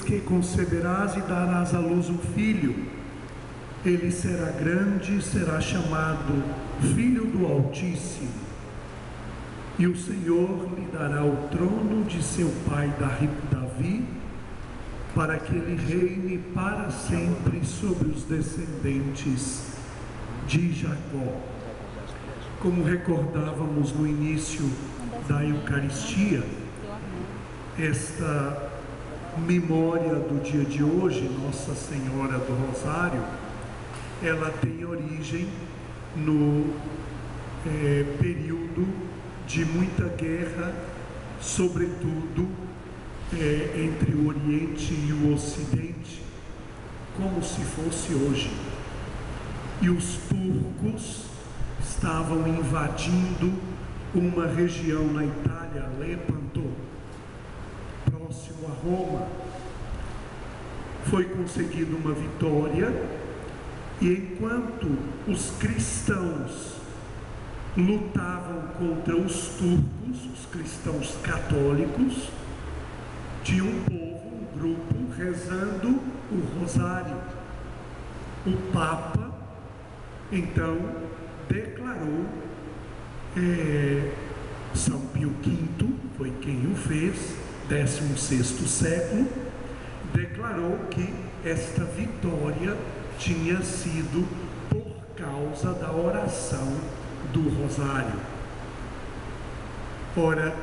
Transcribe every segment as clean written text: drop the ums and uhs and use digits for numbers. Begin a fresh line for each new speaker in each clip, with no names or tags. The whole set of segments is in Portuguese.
que conceberás e darás à luz um filho. Ele será grande, será chamado Filho do Altíssimo. E o Senhor lhe dará o trono de seu pai Davi, para que ele reine para sempre sobre os descendentes de Jacó. Como recordávamos no início da Eucaristia, esta memória do dia de hoje, Nossa Senhora do Rosário, ela tem origem no período de muita guerra, sobretudo entre o Oriente e o Ocidente, como se fosse hoje. E os turcos estavam invadindo uma região na Itália, Lepanto, próximo a Roma. Foi conseguida uma vitória, e enquanto os cristãos lutavam contra os turcos, os cristãos católicos, tinha um povo, um grupo, rezando o rosário. O Papa, então, declarou, São Pio V, foi quem o fez, 16º século, declarou que esta vitória tinha sido por causa da oração do rosário. Ora,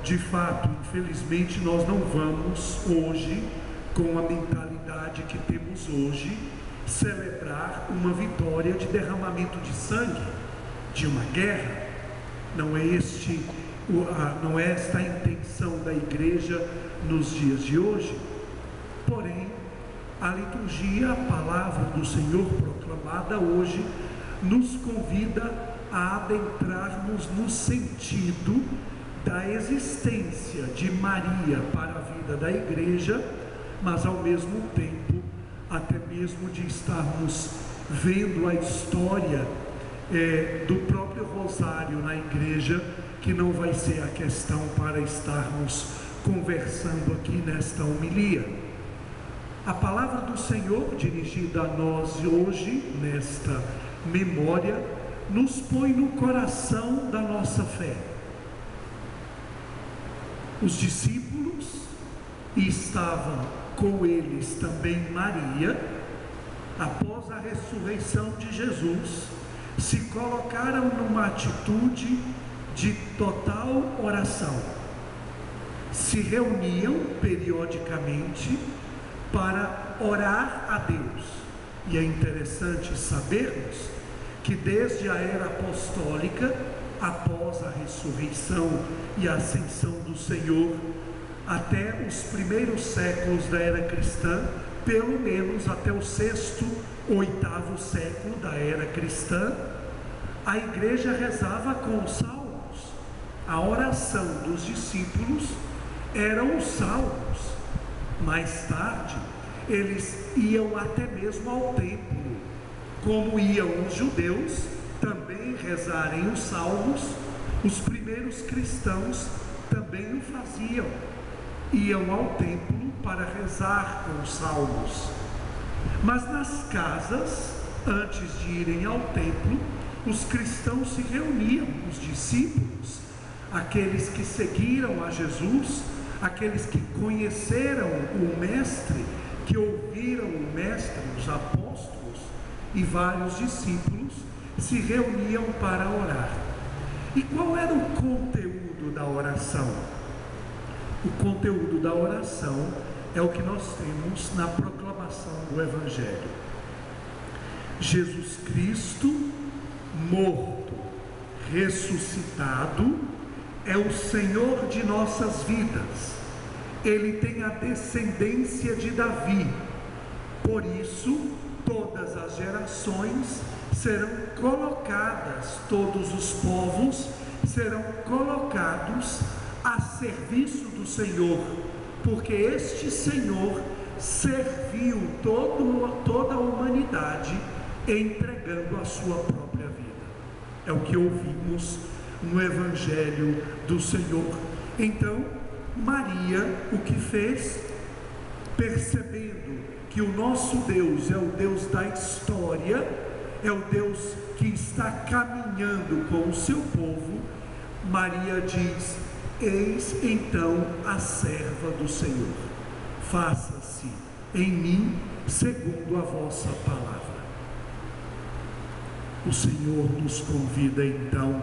de fato, infelizmente, nós não vamos hoje, com a mentalidade que temos hoje, celebrar uma vitória de derramamento de sangue, de uma guerra. Não é esta a intenção da Igreja nos dias de hoje. Porém, a liturgia, a palavra do Senhor proclamada hoje, nos convida a adentrarmos no sentido da existência de Maria para a vida da Igreja, mas ao mesmo tempo, até mesmo de estarmos vendo a história do próprio rosário na Igreja, que não vai ser a questão para estarmos conversando aqui nesta homilia. A palavra do Senhor, dirigida a nós hoje, nesta memória, nos põe no coração da nossa fé. Os discípulos, e estavam com eles também Maria, após a ressurreição de Jesus, se colocaram numa atitude de total oração. Se reuniam periodicamente para orar a Deus. E é interessante sabermos que desde a era apostólica, após a ressurreição e a ascensão do Senhor, até os primeiros séculos da era cristã, pelo menos até o 6º, 8º século da era cristã, a Igreja rezava com os salmos. A oração dos discípulos eram os salmos. Mais tarde, eles iam até mesmo ao templo, como iam os judeus também rezarem os salmos. Os primeiros cristãos também o faziam, iam ao templo para rezar com os salmos. Mas nas casas, antes de irem ao templo, os cristãos se reuniam, os discípulos, aqueles que seguiram a Jesus, aqueles que conheceram o Mestre, que ouviram o Mestre, os apóstolos e vários discípulos, se reuniam para orar. E qual era o conteúdo da oração? O conteúdo da oração é o que nós temos na proclamação do Evangelho. Jesus Cristo, morto, ressuscitado, é o Senhor de nossas vidas. Ele tem a descendência de Davi. Por isso, todas as gerações serão colocadas, todos os povos serão colocados a serviço do Senhor, porque este Senhor serviu toda a humanidade entregando a sua própria vida. É o que ouvimos no Evangelho do Senhor. Então, Maria, o que fez? percebendo que o nosso Deus é o Deus da história, é o Deus que está caminhando com o seu povo, Maria diz: eis então a serva do Senhor, faça-se em mim segundo a vossa palavra. O Senhor nos convida então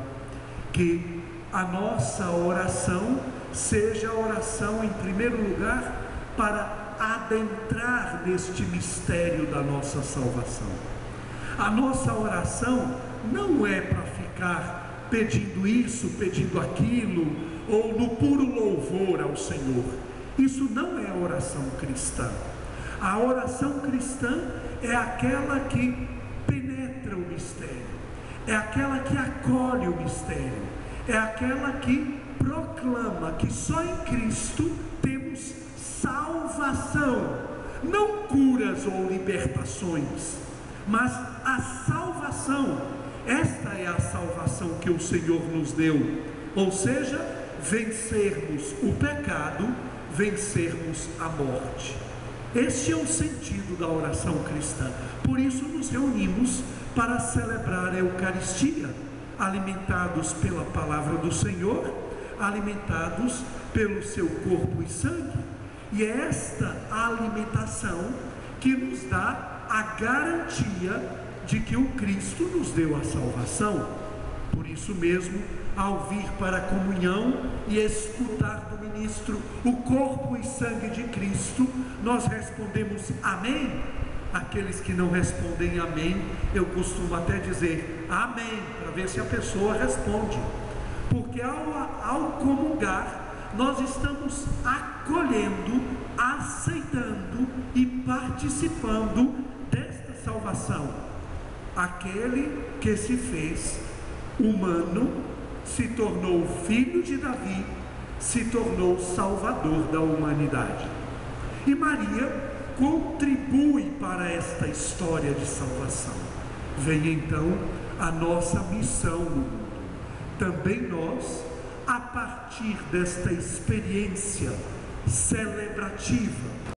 que a nossa oração seja a oração, em primeiro lugar, para adentrar neste mistério da nossa salvação. A nossa oração não é para ficar pedindo isso, pedindo aquilo, ou no puro louvor ao Senhor. Isso não é a oração cristã. A oração cristã é aquela que penetra o mistério, é aquela que acolhe o mistério, é aquela que proclama que só em Cristo temos salvação, não curas ou libertações, mas a salvação. Esta é a salvação que o Senhor nos deu, ou seja, vencermos o pecado, vencermos a morte. Este é o sentido da oração cristã. Por isso nos reunimos para celebrar a Eucaristia, alimentados pela palavra do Senhor, alimentados pelo seu corpo e sangue. E é esta alimentação que nos dá a garantia de que o Cristo nos deu a salvação. Por isso mesmo, ao vir para a comunhão e escutar do ministro o corpo e sangue de Cristo, nós respondemos amém. Aqueles que não respondem amém, eu costumo até dizer amém, para ver se a pessoa responde, porque ao comungar, nós estamos acolhendo, aceitando e participando desta salvação. Aquele que se fez humano, se tornou filho de Davi, se tornou salvador da humanidade. E Maria contribui para esta história de salvação. Vem então a nossa missão no mundo. Também nós, a partir desta experiência celebrativa